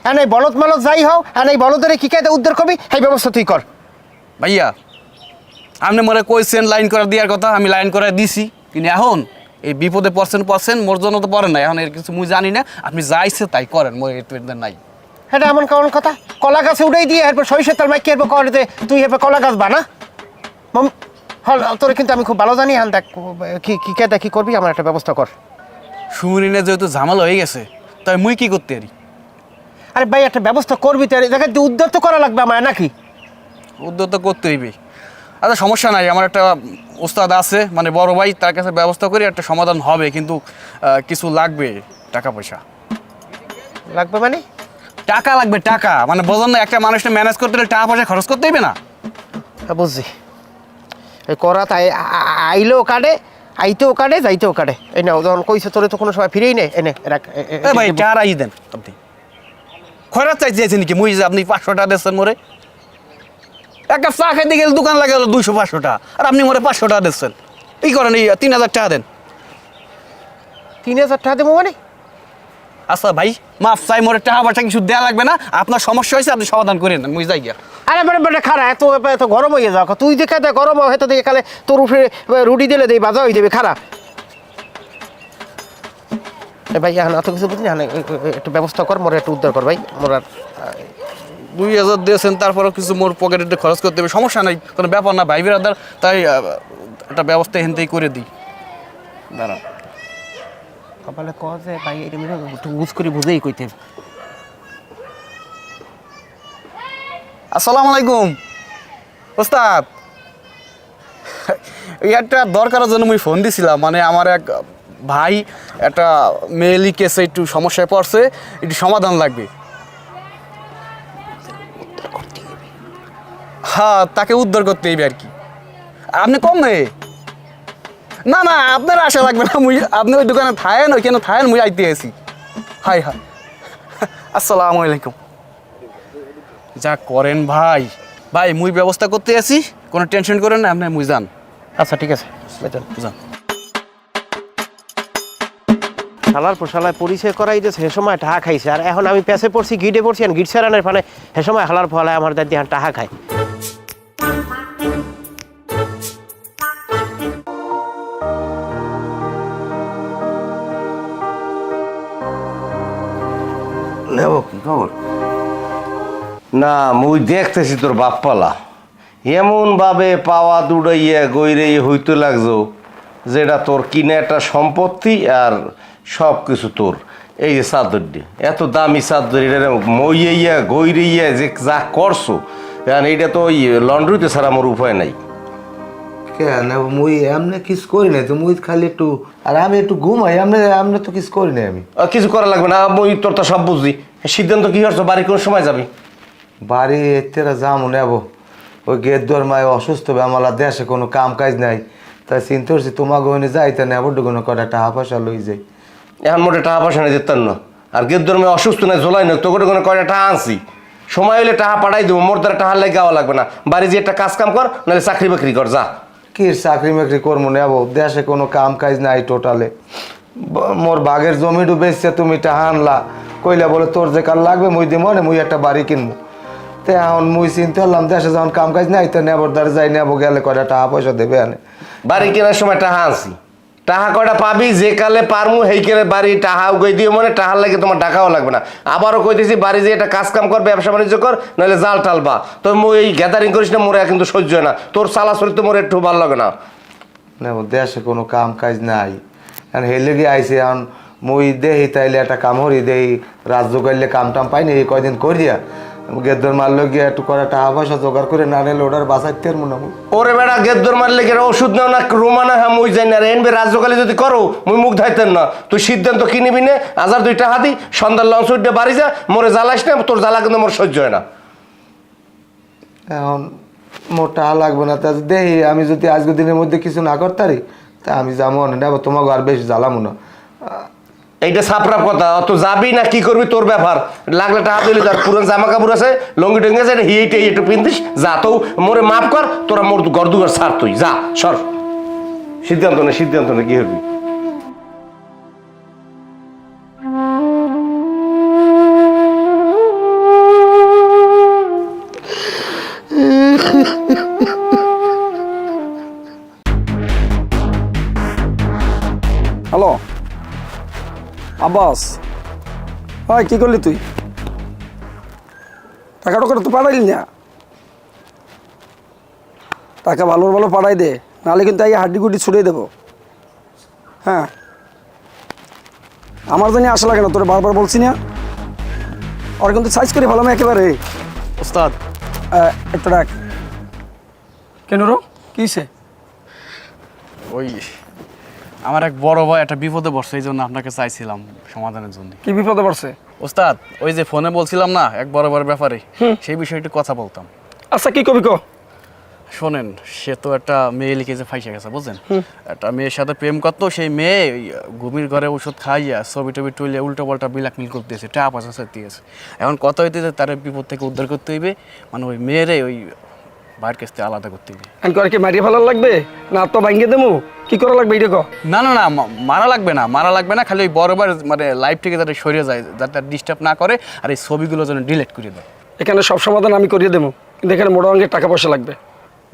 হ্যাঁ এই বলদ মালদ যাই হও, হ্যাঁ এই বলদের কি কায়দা উদ্ধার করবি এই ব্যবস্থা তুই কর। ভাইয়া আপনি মনে কইছেন লাইন করে দেওয়ার কথা, আমি লাইন করে দিছি, কিন্তু এখন এই বিপদে পড়ছেন মোর জন্য তো পড়েন না, এখন এর কিছু মুই জানি না, আপনি যাইছে তাই করেন, মোর এর নাই। এটা এমন কেমন কথা, কলা গাছে উড়াই দিয়ে এরপর সরিষার তেল মাইকে এরপর কলাতে তুই এরপর কলা গাছ বানা। হল তোর কিন্তু আমি খুব ভালো জানি, হান দেখ কি কেদা কি করবি, আমার একটা ব্যবস্থা কর। সুমরিনে যেহেতু ঝামেলা হয়ে গেছে তাই মুই কি করতে পারি? আরে ভাই একটা ব্যবস্থা করবি তো, দেখ উদ্ধার তো করা লাগবে আমার নাকি? উদ্যোগ তো করতে হইবে। আচ্ছা সমস্যা নাই, আমার একটা ওস্তাদ আছে মানে বড় ভাই, তার কাছে ব্যবস্থা করি, একটা সমাধান হবে, কিন্তু কিছু লাগবে, টাকা পয়সা লাগবে মানে? টাকা লাগবে, টাকা মানে বোঝেন না, একটা মানুষকে ম্যানেজ করতে হলে টাকা পয়সা খরচ করতে হইবে না? হ্যাঁ বুঝছি, এই করা তাই আইলেও কাটে, আইতেও কাটে, যাইতেও কাটে। এই না যখন কইছে তোরে তো কোনো সময় ফিরেই নেই, এনে রাখ। ভাই টাকাই দেন আপনি, খরচ চাইছেন নাকি মুই যে আপনি 500 টাকা দিচ্ছেন মোরে? একটা চা খাইতে গেলে দোকান লাগে 200-500 টাকা, আর আপনি মোরে 500 টাকা দিচ্ছেন, এই করেন এই 3000 টাকা দেন। 3000 টাকা দেবো মানে? আচ্ছা ভাই মাফ চাই, মোরে টাকা পয়সা কিছু দেওয়া লাগবে না, আপনার সমস্যা হয়েছে আপনি সমাধান করে নেন, মুই যাই গিয়া। আরে মানে খারা এত গরম হয়ে যাও, তুই যে কাদা গরম হয়তো দেখে কালে তোর উপরে রুটি দিলে দেই বাজা হয়ে দেবে খারা। ভাই এখন এত কিছু বুঝলি, একটু ব্যবস্থা কর, মোর একটু উদ্ধার কর ভাই। মোর আর 2000 দিয়েছেন, তারপরে কিছু মোর পকেটে খরচ করতে হবে, সমস্যা নাই, কোনো ব্যাপার না ভাই বিরাদার, তাই একটা ব্যবস্থা এখান থেকেই করে দিই। দাঁড়ান কপালে কছে ভাই, এটা একটু বুঝ করে বুঝেই কইতে। আসসালামু আলাইকুম ওস্তাদ, এই একটা দরকারের জন্য আমি ফোন দিছিলাম, মানে আমার এক ভাই একটা মেয়েলি কেসে একটু সমস্যায় পড়ছে, একটু সমাধান লাগবে। হ্যাঁ তাকে উদ্ধার করতে হইবে আর কি। আপনি কম মেয়ে না না, আপনার আশা লাগবে না, মুই আপনি ওই দোকানে থাকেন, ওইখানে থাকেন, মুই আইতে আছি। হাই হাই আসসালামু আলাইকুম। যা করেন ভাই, ভাই মুই ব্যবস্থা করতে আছি, কোনো টেনশন করেন না, আপনি মুই যান। আচ্ছা ঠিক আছে যান। শালার পোশালায় পরিচয় করাই যে সে সময় টাহা খাইছে, আর এখন আমি পেছে পড়ছি, গিটে পড়ছি, আর গিট সেরানের ফানে সে সময় হালার ফলায় আমার দাদি এখন টাহা খায়। নেব কি খবর? না মুই দেখতেছি তোর বাপ্পালা এমন ভাবে পাওয়া দুড়াইয়া গইরে হইতে লাগছো, যেটা তোর কিনে একটা সম্পত্তি আর সব কিছু তোর। এই যে চাদর দিয়ে এত দামি চাদর, এটা মইয়া গইরিয়া যে যা করছো, কারণ এইটা তো ওই লন্ড্রিতে ছাড়া আমার উপায় নাই। কেন মুই এমনি কিছু করি নাই তো, মুই খালি একটু, আর আমি একটু ঘুমাই, এমনি তো কিছু করি নাই আমি। কিছু করা লাগবে না, মুই তোর তো সব বুঝছি। সিদ্ধান্ত কি করছো, বাড়ি কোন সময় যাবি? বাড়ি এতেরা যামু নেব, ওই গেট দর মায় অসুস্থ আমার দেশে কোনো কাম কাজ নাই, তাই চিন্তা করছি তোমাকে ওখানে যাইতে নেব, ডুগুনো কটা টাকা পয়সা লই যাই। এখন মোটে টাকা পয়সা নিয়ে যেতেন না, আর গেট ধর্মে অসুস্থ নাই, ঝোলাই না, তোকে কোনো কয়টা টাকা আনছি, সময় হলে টাকা পাঠাই দেবো, মোর দ্বারা টাকা লাগে গাওয়া লাগবে না। বাড়ি যে একটা কাজ কাম কর, নাহলে চাকরি বাকরি কর যা। কি চাকরি মাকরি করবো নেব, দেশে কোনো কাম কাজ নাই টোটালে। মোর বাঘের জমিটু বেচছে, তুমি টাকা আনলা, কইলা বলে তোর যে কাল লাগবে মুই দিব, মুই একটা বাড়ি কিনবো। তো এখন মুই চিন্তা করলাম দেশে যখন কাম কাজ নাই, তো নেবর দ্বারা যাই, নেবো গেলে কয়টা টাকা পয়সা দেবে আনে। বাড়ি কেনার সময় টাকা আনছি, টাকা কয়টা পাবি, যে কালে পারমু সেই কালে বাড়ি টাকা উগাই দিও, মানে টাকার লাগে তোমার টাকাও লাগবে না। আবারও কইতেছি বাড়ি যে একটা কাজ কাম কর, ব্যবসা বাণিজ্য কর, নাহলে জাল টালবা। তো মুই এই গ্যাদারিং করিস না, মোরে কিন্তু সহ্য হয় না, তোর চালা চরিত্র মোরে একটু ভালো লাগে না। নেব দেশে কোনো কাম কাজ নাই, এখন হেলে গিয়ে আইসি, এখন মুই দেহি তাইলে একটা কাম হরি দেই, রাজ্য করলে কাম টাম পাইনি, এই কয়দিন করিয়া গেদ্দর মারলো গিয়ে একটু করে টাকা পয়সা জোগাড় করে না নিলে ওটার বাঁচাইতে আর মনে হয়। ওরে বেড়া গেদ্দর মারলে কেন ওষুধ নাও না রোমানা হ্যাঁ মুই যাই না রে এনবে রাজ্যকালে যদি করো মুই মুখ ধাইতেন না তুই সিদ্ধান্ত কি নিবি নে 1000 টাকা দি সন্ধ্যার লঞ্চ উঠে বাড়ি যা মোরে জ্বালাস না তোর জ্বালা কিন্তু মোর সহ্য হয় না। এখন মোর টাকা লাগবে না তা দেখি আমি যদি আজকের দিনের মধ্যে কিছু না করতে পারি তা আমি যাবো না নেবো তোমাকে আর বেশি জ্বালামো না। এইটা সাপড়াপ কথা অত যাবি না কি করবি তোর ব্যাপার লাগলে টাকা দিলি যার পুরান জামা কাপড় আছে লঙ্গি টঙ্গি আছে হিয়েটে একটু পিন্দিস যা তো মোরে মাফ কর তোরা মোর ঘর দুঘর ছাড় তুই যা সর সিদ্ধান্ত নে কি হবি। হ্যালো আব্বাস, হয় কি করলি তুই? টাকাটা করে তো পাঠাইলি না। টাকা ভালো ভালো পাঠাই দে, নাহলে কিন্তু এই হাড্ডি গুড্ডি ছুড়িয়ে দেবো। হ্যাঁ, আমার জানি আশা লাগে না, তোরা বারবার বলছি না। আর কিন্তু সাইজ করে ভালো না একেবারে। ওস্তাদ একটু ডাক কেন রো কিসে? ওই আমার এক বড় ভাই একটা বিপদে পড়ছে, এই জন্য আপনাকে চাইছিলাম সমাধানের জন্য। কি বিপদে পড়ছে? ওস্তাদ ওই যে ফোনে বলছিলাম না এক বড় বড় ব্যাপারে, সেই বিষয়ে একটু কথা বলতাম। আচ্ছা কি কবি কো? শোনেন, সে তো একটা মেয়ে লিখেছে ফাইসে গেছে বুঝছেন। একটা মেয়ের সাথে প্রেম করতো, সেই মেয়ে ওই ঘুমির ঘরে ওষুধ খাইয়া ছবি টবি টুলে উল্টো পাল্টা ব্ল্যাকমেল করতেছে, টাকা পয়সা দিয়েছে। এখন কথা হইতেছে তার বিপদ থেকে উদ্ধার করতে হইবে, মানে ওই মেয়েরে ওই বাইরের কাছ থেকে আলাদা করতে হইবে। আমি করে কি মারিয়ে ফেলার লাগবে না তো ভাঙ্গে দেবো? কি করা লাগবে এটা কো? না না না, মারা লাগবে না, খালি ওই বরাবর মানে লাইফ থেকে যাতে সরে যায়, যাতে ডিস্টার্ব না করে, আর এই ছবিগুলো যেন ডিলিট করে দেয়। এখানে সব সমাধান আমি করিয়ে দেবো, কিন্তু এখানে মোটা অঙ্কের টাকা পয়সা লাগবে।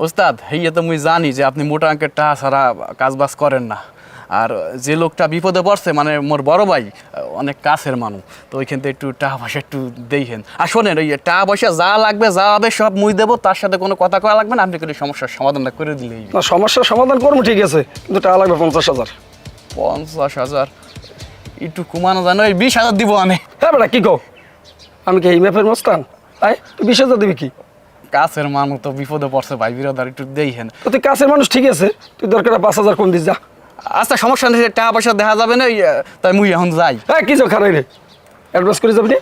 ওস্তাদ হেয়ে তো মুই জানি যে আপনি মোটা অঙ্কের টাকা ছাড়া কাজবাজ করেন না, আর যে লোকটা বিপদে পড়ছে মানে মোর বড় ভাই অনেক কাছের মানুষ, তো ওইখান থেকে একটু টাকা পয়সা একটু দেখেন। আর শোনেন, ওই টাকা পয়সা যা লাগবে যা হবে সব মুই দেবো, তার সাথে কোনো কথা কওয়া লাগবে না, আপনি কোনো সমস্যার সমাধানটা করে দিলেই। না সমস্যার সমাধান করবো ঠিক আছে, কিন্তু টাকা লাগবে 50,000। 50,000 একটু কমানো জানো, ওই 20,000 দিব আনে। হ্যাঁ বেটা কি কো? আমি কি এই ম্যাপের মস্তান? আয় তুই 20,000 দিবি কি? কাছের মানুষ তো বিপদে পড়ছে ভাই, বিরোধার একটু দেখেন। তো তুই কাছের মানুষ ঠিক আছে, তুই দরকার 5,000 কম দিস যা। আচ্ছা সমস্যা নেই, টাকা পয়সা দেখা যাবে না, তাই মুই এখন যাই। হ্যাঁ কি যাও খারাই রে, অ্যাডভান্স করে যাবি রে?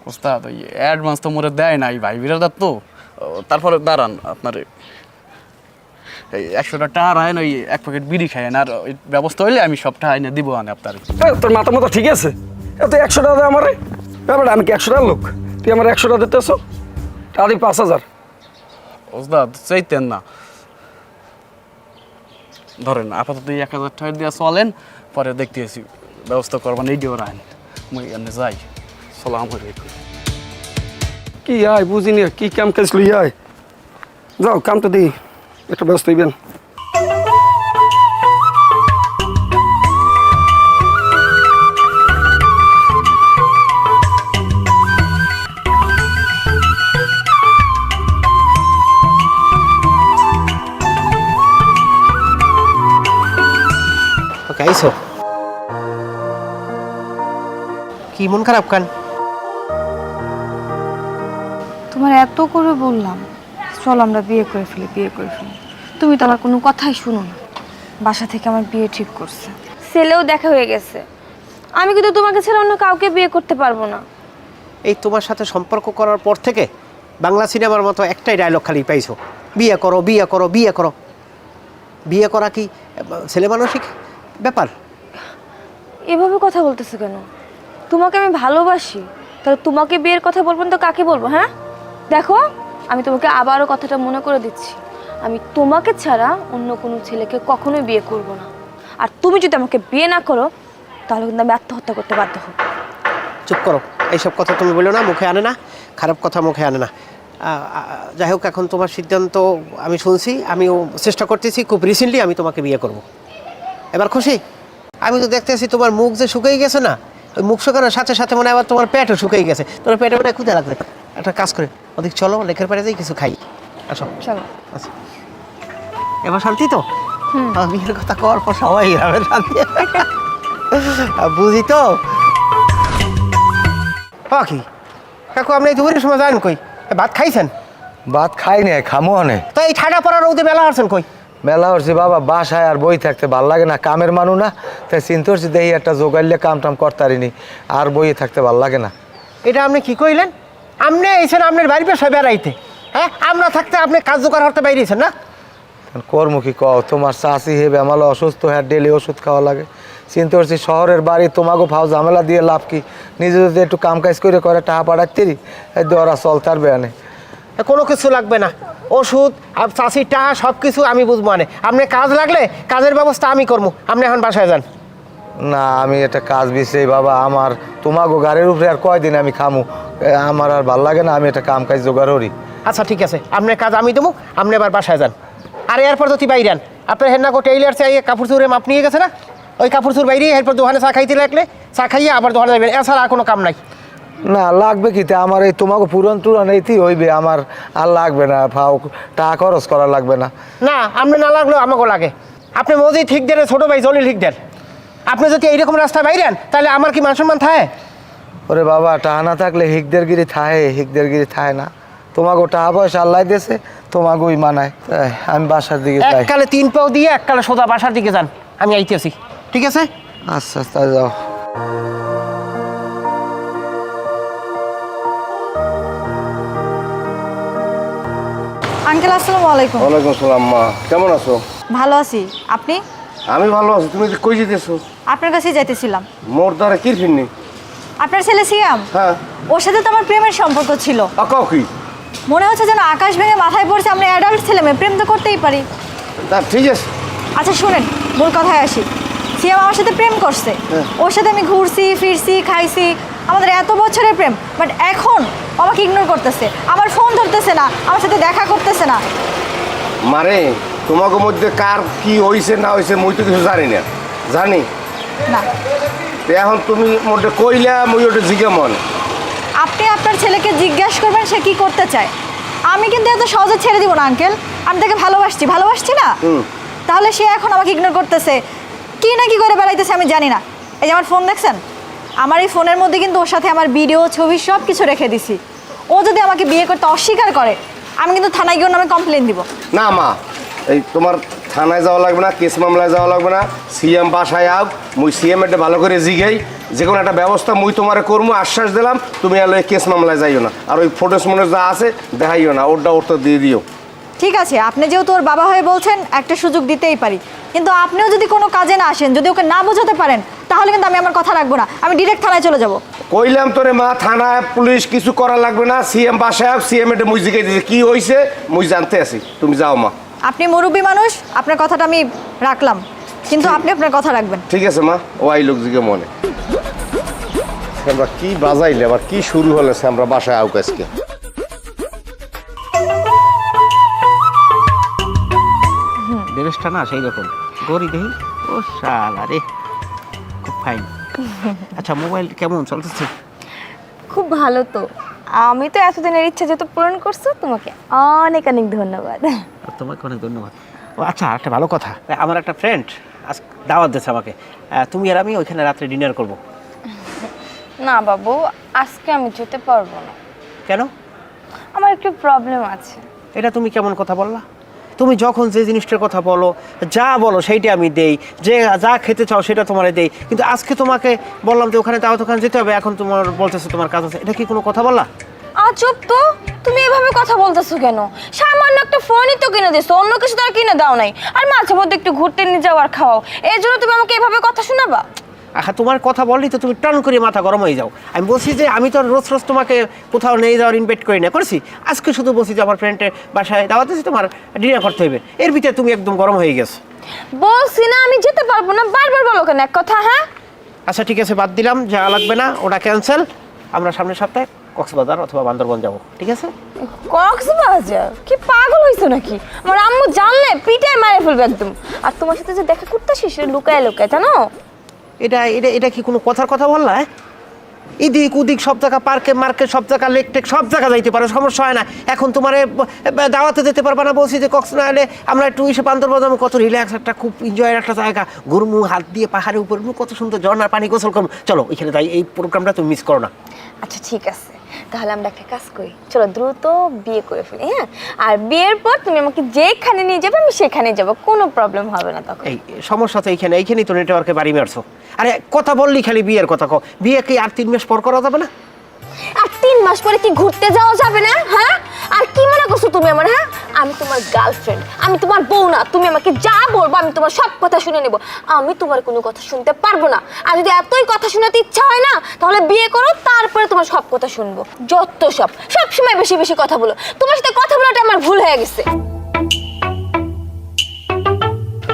ওস্তাদ ওই অ্যাডভান্স তো মোরে দেয় নাই ভাই, বিরোধার তো। তারপরে দাঁড়ান, আপনার এই 100 টাকা রাখেন, ওই 1 প্যাকেট বিড়ি খাইয়েন, আর ওই ব্যবস্থা হইলে আমি সব টাকা এনে দিব আনে আপনার। তোর মাথা মাথা ঠিক আছে? এত 100 টাকা দেয় আমারে? বেটা আমি কি 100 টাকার লোক? তুই আমার 100 টাকা দিতে আসো? টাকা দিই 5,000। ওস্তাদ চাইতেন না, ধরেন আপাতত 1,000 টাকা দিয়ে চলেন, পরে দেখতেছি ব্যবস্থা করবেন। এই দিয়ে রাখেন, মুই এনে যাই। সালাম আলাইকুম। কি আয় বুঝিনি, কি কাম কাজ লই আয়, যাও কামটা দিই, একটা ব্যস্ত হইবেন। ওকে আইসো, কি মন খারাপ কান? তোমার এত করে বললাম চল আমরা বিয়ে করে ফেলি, তুমি তো আমার কোনো কথাই শুনো না। বাসা থেকে আমার বিয়ে ঠিক করছে, ছেলেও দেখা হয়ে গেছে। আমি কিন্তু তোমাকে ছাড়া অন্য কাউকে বিয়ে করতে পারবো না। এই তোমার সাথে সম্পর্ক করার পর থেকে বাংলা সিনেমার মতো একটাই ডায়লগ খালি পাইছো, বিয়ে করো বিয়ে করো বিয়ে করো। বিয়ে করা কি ছেলে মানসিক ব্যাপার? এভাবে কথা বলতেছো কেন? তোমাকে আমি ভালোবাসি, তাহলে তোমাকে বিয়ের কথা বলবেন তো কাকে বলবো? হ্যাঁ দেখো, আমি তোমাকে আবারও কথাটা মনে করে দিচ্ছি, আমি তোমাকে ছাড়া অন্য কোনো ছেলেকে কখনোই বিয়ে করব না। আর তুমি যদি আমাকে বিয়ে না করো তাহলে কিন্তু আমি আত্মহত্যা করতে বাধ্য হব। চুপ করো, এইসব কথা তুমি বলো না, মুখে আনে না, খারাপ কথা মুখে আনে না। যাই হোক, এখন তোমার সিদ্ধান্ত আমি শুনছি, আমিও চেষ্টা করতেছি, খুব রিসেন্টলি আমি তোমাকে বিয়ে করব। এবার খুশি? আমি তো দেখতেছি তোমার মুখ যে শুকিয়ে গেছে না, ওই মুখ শুকানোর সাথে সাথে মনে হয় আবার তোমার পেটও শুকিয়ে গেছে। তোমার পেটে মনে হয় ক্ষুধা লাগবে, একটা কাজ করে ওদিক চলো, লেকের পাড়ে যাই কিছু খাই। আসো চলো। আচ্ছা এবার শান্তি তো? বিয়ের কথা কর পর সবাই হবে শান্তি, বুঝি তো? কি কাকু আপনি দুপুরের সময় যান কই ভাত খাইছেন? ভাত খাই নে, খামো নে। তো এই ঠাডা পড়া রোদে বেলা আসছেন কই? মেলা হচ্ছে বাবা, বাসায় আর বই থাকতে ভাল লাগে না, কামের মানুষ না, তাই চিন্তা করছি দেখি একটা জোগাইলে কাম টাম করতারিনি, আর বইয়ে থাকতে ভাল লাগে না। এটা আপনি কি কইলেন? আপনি এসেছেন আপনার বাড়ির পেশা বেড়াইতে, হ্যাঁ? আমরা থাকতে আপনি কাজ জোগাড় করতে বাইরেছেন না? কর্ম কি কও, তোমার চাষি হেবে আমার অসুস্থ হ্যাঁ, ডেলি ওষুধ খাওয়া লাগে। চিন্তা করছি শহরের বাড়ি তোমাকে ফাও ঝামেলা দিয়ে লাভ কি, নিজে যদি একটু কাম কাজ করে টাকা পাঠাচ্ছি, এই ওরা চলতার বেয়ানে। কোনো কিছু লাগবে না, ওষুধ আর চাষির টাকা সব কিছু আমি বুঝবো। মানে আপনি কাজ লাগলে কাজের ব্যবস্থা আমি করবো, আপনি এখন বাসায় যান। না আমি এটা কাজ বিষয় বাবা, আমার তোমাকে গাড়ির উপরে আর কয়দিন আমি খামু, আমার আর ভাল লাগে না, আমি এটা কাম কাজ জোগাড় করি। আচ্ছা ঠিক আছে, আপনার কাজ আমি দেবো, আপনি আবার বাসায় যান। আর এরপর যদি বাইরান আপনার হেন্না কো টেইলার চাই কাপড় চুরে মাপ নিয়ে গেছে না, ওই কাপড় চুর বাইরে এরপর দোকানে চা খাইতে লাগলে চা খাইয়ে আবার দোকানে যাবেন, এছাড়া আর কোনো কাম নাই। না লাগবে কি, আমার এই তোমাকে পুরান টুরান এইতেই হইবে, আমার আর লাগবে না, ফাও টাকা খরচ করা লাগবে না। না আপনি না লাগলেও আমাকেও লাগে। আপনি মজি ঠিক দেন, ছোটো ভাই জলি ঠিক দেন। আপনি যদি এইরকম রাস্তা বাইরেন তাহলে আমার কি মান সম্মান থাকে? ওরে বাবা, টাকা না থাকলে হিকদেরগিরি থায় না। তোমাকে টাকা পয়সা আল্লাহ দিয়েছে, তোমাকে ওই মানায়। তাই আমি বাসার দিকে যাই। এককালে 3 পাও দিয়ে এককালে সোজা বাসার দিকে যান, আমি আইতেছি, ঠিক আছে? আচ্ছা আচ্ছা যাও। আঙ্কেল আসসালামু আলাইকুম। ওয়ালাইকুম আসসালাম। মা কেমন আছো? ভালো আছি, আপনি? আমি ভালো আছি। তুমি কই যেতেছো? আপনার কাছেই যাইতেছিলাম। মোর দ্বারা কি ফিরনি? আপনার ছেলে সিয়াম, হ্যাঁ। ওর সাথে তো আমার প্রেমের সম্পর্ক ছিল। আকাও কি? মনে হচ্ছে যেন আকাশ ভেঙে মাথায় পড়ছে, আমরা অ্যাডাল্ট ছেলে মেয়ে, প্রেম তো করতেই পারি। তা ঠিক আছে। আচ্ছা শুনেন, মূল কথায় আসি। সিয়াম আমার সাথে প্রেম করছে, ওর সাথে আমি ঘুরছি ফিরছি খাইছি, আমাদের এত বছরের প্রেম, বাট এখন আমাকে ইগনোর করতেছে, আমার ফোন ধরতেছে না, আমার সাথে দেখা করতেছে না। মারে তোমাকে মধ্যে কার কি হইছে না হইছে মুই তো কিছু জানি না। জানি না তো এখন তুমি মধ্যে কইলা মুই ওটা জিজ্ঞা মন। আপনি আপনার ছেলেকে জিজ্ঞাসা করবেন সে কি করতে চায়। আমি কিন্তু এত সহজে ছেড়ে দিব না আঙ্কেল, আমি তাকে ভালোবাসছি না। তাহলে সে এখন আমাকে ইগনোর করতেছে, কি না কি করে বেড়াইতেছে আমি জানি না। এই যে আমার ফোন দেখছেন, আমার এই ফোনের মধ্যে কিন্তু ওর সাথে আমার ভিডিও ছবি সব কিছু রেখে দিছি। ও যদি আমাকে বিয়ে করতে অস্বীকার করে, আমি কিন্তু থানায় গিয়ে ওর নামে কমপ্লেন দিব। না মা, এই তোমার থানায় যাওয়া লাগবে না, কেস মামলায় যাওয়া লাগবে না। সিএম বাসায় আও, মুই সিএম এটা ভালো করে জিগাই, যে কোনো একটা ব্যবস্থা মুই তোমারে করবো, আশ্বাস দিলাম। তুমি আর ওই কেস মামলায় যাইও না, আর ওই ফটোস মনে যা আছে দেখাইও না, ওরটা দিয়ে দিও। ঠিক আছে, আপনি যেহেতু ওর বাবা হয়ে বলছেন, একটা সুযোগ দিতেই পারি, কিন্তু আপনিও যদি কোনো কাজে না আসেন, যদি ওকে না বোঝাতে পারেন, তাহলে কিন্তু আমি আমার কথা রাখবো না, আমি ডিরেক্ট থানায় চলে যাব। কইলাম তোরে মা, থানায় পুলিশ কিছু করা লাগবে না। সিএম বাসায় সিএম এটা মুই জিগাই দিয়েছে, কি হয়েছে মুই জানতে আছি। তুমি যাও মা। আপনি মুরব্বী মানুষ, আপনার কথাটা আমি রাখলাম, কিন্তু আপনি আপনার কথা রাখবেন। ঠিক আছে মা, ও আই লোক জিগে মনে। আমরা কি বাজাইলে আবার কি শুরু হলে আমরা বাসায় আউক আজকে। ড্রেসটা না সেই রকম গরি দেই, ও শালা রে, খুব ফাইন। আচ্ছা মোবাইল কেমন চলতেছে? খুব ভালো তো। আমি তো এতদিনের ইচ্ছা যেহেতু পূরণ করছো, তোমাকে অনেক অনেক ধন্যবাদ। তোমাকে অনেক ধন্যবাদ। ও আচ্ছা, একটা ভালো কথা, আমার একটা ফ্রেন্ড আজ দাওয়াত দিয়েছে আমাকে, তুমি আর আমি ওইখানে রাত্রে ডিনার করব। না বাবু, আজকে আমি যেতে পারবো না। কেন? আমার একটু প্রবলেম আছে। এটা তুমি কেমন কথা বললা? তুমি যখন যে জিনিসটার কথা বলো, যা বলো সেইটা আমি দেই, যে যা খেতে চাও সেটা তোমার দেই, কিন্তু আজকে তোমাকে বললাম যে ওখানে দাওয়াত ওখানে যেতে হবে, এখন তোমার বলতেছো তোমার কাজ আছে, এটা কি কোনো কথা বললা? আজব তো, তুমি এভাবে কথা বলতেছো কেন? সামান্য একটা ফোনই তো কিনে দিছো, অন্য কিছু তো আর কিনে দাও নাই। আর মাঝে মধ্যে একটু ঘুরতে নিয়ে যাও আর খাওয়াও, এই জন্য তুমি আমাকে এভাবে কথা শোনাবা? আচ্ছা, তোমার কথা বললি তো তুমি টান করে মাথা গরম হয়ে যাও। আমি বলছি যে আমি তো রোজ রোজ তোমাকে কোথাও নিয়ে যাওয়ার ইনভাইট করি না, করেছি আজকে শুধু বলছি যে আমার ফ্রেন্ডের বাসায় দাওয়াত আছে, তোমার ডিনার করতে হবে, এর ভিতরে তুমি একদম গরম হয়ে গেছো। বলছি না আমি যেতে পারবো না, বারবার বলো কেন এক কথা? হ্যাঁ আচ্ছা ঠিক আছে, বাদ দিলাম, যা লাগবে না ওটা ক্যান্সেল। আমরা সামনের সপ্তাহে কক্সবাজার অথবা বান্দরবন যাব, ঠিক আছে? কক্সবাজার? কি পাগল হইছো নাকি? আমার আম্মু জানলে পিটায় মারে ফেলবে একদম। আর তোমার সাথে যে দেখা করতে আসি সেটা লুকায় লুকায়, জানো? এটা এটা এটা কি কোনো কথার কথা বললা? এদিক ওদিক সব জায়গা, পার্কে মার্কেট সব জায়গা, লেক টেক সব জায়গা যাইতে পারো, সমস্যা হয় না। এখন তোমার দাওয়াতে যেতে পারবা না, বলছি যে কক্স না এলে আমরা একটু এসে বান্দরবান, কত রিল্যাক্স একটা খুব এনজয়ের একটা জায়গা, গুরমু হাত দিয়ে পাহাড়ের উপর কত সুন্দর ঝর্ণার পানি গোসল করবো। চলো এখানে যাই, এই প্রোগ্রামটা তুমি মিস করো না। আচ্ছা ঠিক আছে, তাহলে আমরা একটা কাজ করি, চলো দ্রুত বিয়ে করে ফেলি। হ্যাঁ, আর বিয়ের পর তুমি আমাকে যেখানে নিয়ে যাবে আমি সেখানে যাব, কোনো প্রবলেম হবে না তখন। এই সমস্যা তো এইখানেই তো নেটওয়ার্কে বাড়ি মারছো। আরে কথা বললি খালি বিয়ের কথা কও, বিয়ে কি আর 3 মাস পর করা যাবে না? আর 3 মাস পরে কি ঘুরতে যাওয়া যাবে না? হ্যাঁ, আর কি মনে করছো তুমি আমার? হ্যাঁ, আমি তোমার গার্লফ্রেন্ড, আমি তোমার বউ না। তুমি আমাকে যা বলবো আমি তোমার সব কথা শুনে নেব, আমি তোমার কোনো কথা শুনতে পারবো না। আর যদি এতই কথা শোনাতে ইচ্ছা হয় না, তাহলে বিয়ে করো, তারপরে তোমার সব কথা শুনবো। যত সব সময় বেশি বেশি কথা বলো, তোমার সাথে কথা বলাটা আমার ভুল হয়ে গেছে।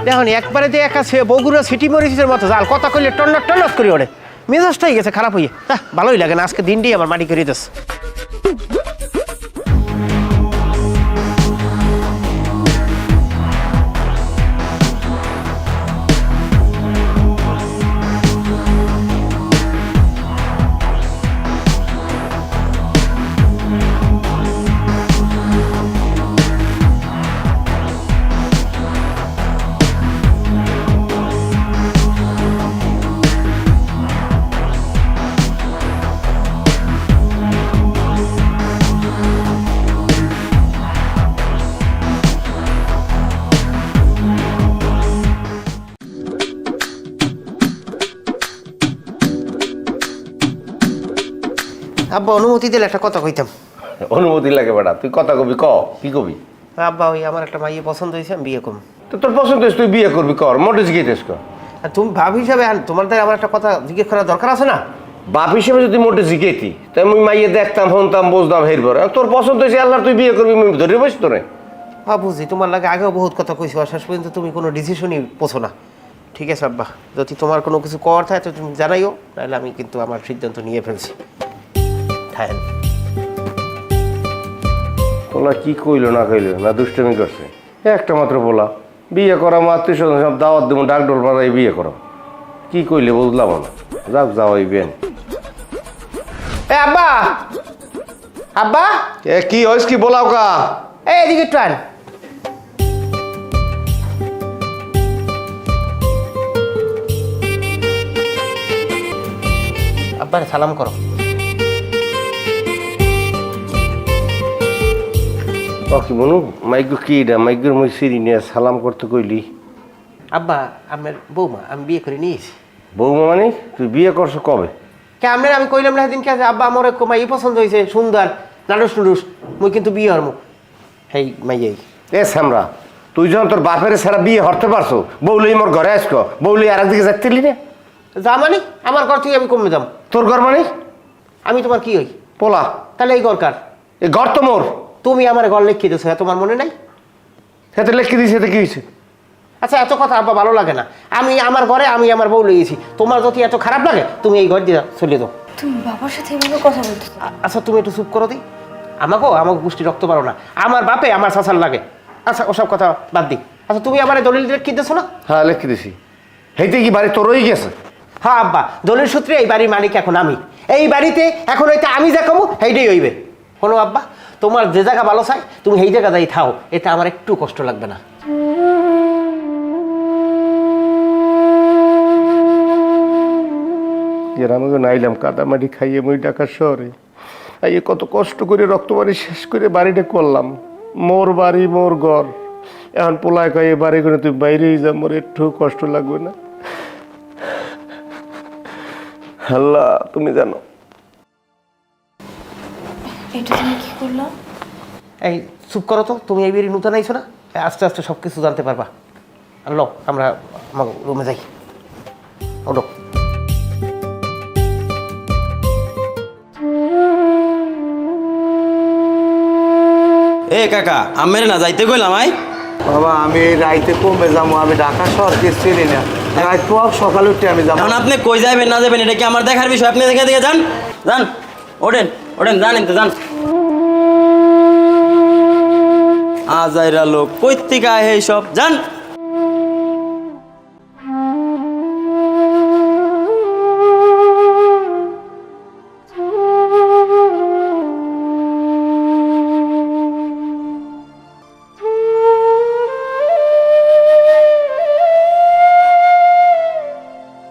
দেখো একবারে যে একা বগুড়া সিটি মরিচের মতো জাল, কথা কইলে টন্নট টন্নট করে ওঠে, মেজাজটাই গেছে খারাপ হইয়ে। ভালোই লাগে না, আজকে দিনটাই আমার মাটি করে দিচ্ছে। আব্বা অনুমতি দিলে একটা কথা কইতাম। অনুমতি লাগে বেটা, তুই কথা কবি, ক কি কবি? আব্বা ওই আমার একটা মাইয়ে পছন্দ হয়েছে, আমি বিয়ে করবো। তো তোর পছন্দ হয়েছে তুই বিয়ে করবি, কর, মোটে জিজ্ঞেস কর। আর তুমি ভাব হিসাবে তোমার দ্বারা আমার একটা কথা জিজ্ঞেস করার দরকার আছে না? বাপ হিসেবে যদি মোটে জিজ্ঞেতি তাই আমি মাইয়ে দেখতাম, শুনতাম, বুঝতাম, হেরবর। তোর পছন্দ হয়েছে আল্লাহ, তুই বিয়ে করবি, ধরে বসি তোরে। হ্যাঁ বুঝি, তোমার লাগে আগেও বহুত কথা কইছো, আর শেষ পর্যন্ত তুমি কোনো ডিসিশনই পোছো না। ঠিক আছে আব্বা, যদি তোমার কোনো কিছু করার থাকে তো তুমি জানাইও, নাহলে আমি কিন্তু আমার সিদ্ধান্ত নিয়ে ফেলছি। হ্যাঁ তোলা কি কইলো না কইলো না, দুষ্টমি করছে একটা মাত্র বলা, বিয়ে করা মাত্র সব দাওয়াত দেবো, ডাক ডোল পাড়াই বিয়ে করো, কি কইলে বুঝলাম না। যাক যাও এই বিয়ে। এ আব্বা, আব্বা এ কি হয়েছ, কি বলাও কা? এদিকে একটু আন। আব্বা সালাম করো। কি বনু মাইক কি এটা, মাইকের মই সিঁড়ি নিয়ে সালাম করতে কইলি? আব্বা আমার বৌমা আমি বিয়ে করে নিয়েছি। বৌমা মানে তুই বিয়ে করছো কবে? কে আপনার আমি কইলাম না সেদিন, কে আব্বা আমার এক মাই পছন্দ হয়েছে, সুন্দর নানুস নুডুস, মুই কিন্তু বিয়ে হরমু। হেই মাইয়াই এ শ্যামরা, তুই যখন তোর বাপের ছাড়া বিয়ে হরতে পারছো, বৌলি মোর ঘরে আসছো, বৌলি আর একদিকে যাচ্ছিলি না? যা মানে আমার ঘর থেকে আমি কমে যাম। তোর ঘর মানে? আমি তোমার কি হই? পোলা। তাহলে এই ঘর কার? এই ঘর তো মোর। তুমি আমার ঘর লিখিয়ে দিছো, তোমার মনে নাই? সেটা লিখে দিয়েছে, এতে কি হয়েছে? আচ্ছা এত কথা আব্বা ভালো লাগে না, আমি আমার ঘরে আমি আমার বউ লইয়েছি, তোমার যদি এত খারাপ লাগে তুমি এই ঘর দিয়ে চলে দাও। তুমি বাবার সাথে এভাবে কথা বলছো? আচ্ছা তুমি একটু চুপ করো দিই, আমাকে গোষ্ঠী রক্ত পারো না, আমার বাপে আমার শাসার লাগে। আচ্ছা ওসব কথা বাদ দিই। আচ্ছা তুমি আমার দলিল লিখে দিয়েছো না? হ্যাঁ লিখে দিছি। হেইতে কি বাড়ি তোরই গেছে? হ্যাঁ আব্বা, দলিল সূত্রে এই বাড়ির মালিক এখন আমি, এই বাড়িতে এখন হইতে আমি যা কমু সেইটাই হইবে। শোনো আব্বা, তোমার যে জায়গা ভালো চাই তুমি সেই জায়গা যাই থাও, এতে আমার একটু কষ্ট লাগবে না। আমাকে নাইলাম কাদামাটি খাইয়ে মই ঢাকার শহরে, এই কত কষ্ট করে রক্তবাড়ি শেষ করে বাড়িটা করলাম, মোর বাড়ি মোর ঘর। এখন পোলায় কয়ে বাড়ি করে তুই বাইরেই যা, মোর একটু কষ্ট লাগবে না? আল্লাহ তুমি জানো। এটা তুমি কি করলো? এই চুপ করো তো, তুমি এই বাড়ি নতুন আইছো না, আস্তে আস্তে সব কিছু জানতে পারবা। আল্লাহ আমরা আমার রুমে যাই। ওলো এ কাকা, আমের না যাইতে কইলাম আই। বাবা আমি রাইতে কমে যাবো, আমি ঢাকা শহর চিনি না, রাত পর সকালে উঠে আমি যাবো। এখন আপনি কই যাবেন না যাবেন এটা কি আমার দেখার বিষয়? আপনি দেখে দেখে যান, যান, ওঠেন ওঠেন, জানেন তো যান। আজাইরা লোক কই থেকে আয় এই সব, যান।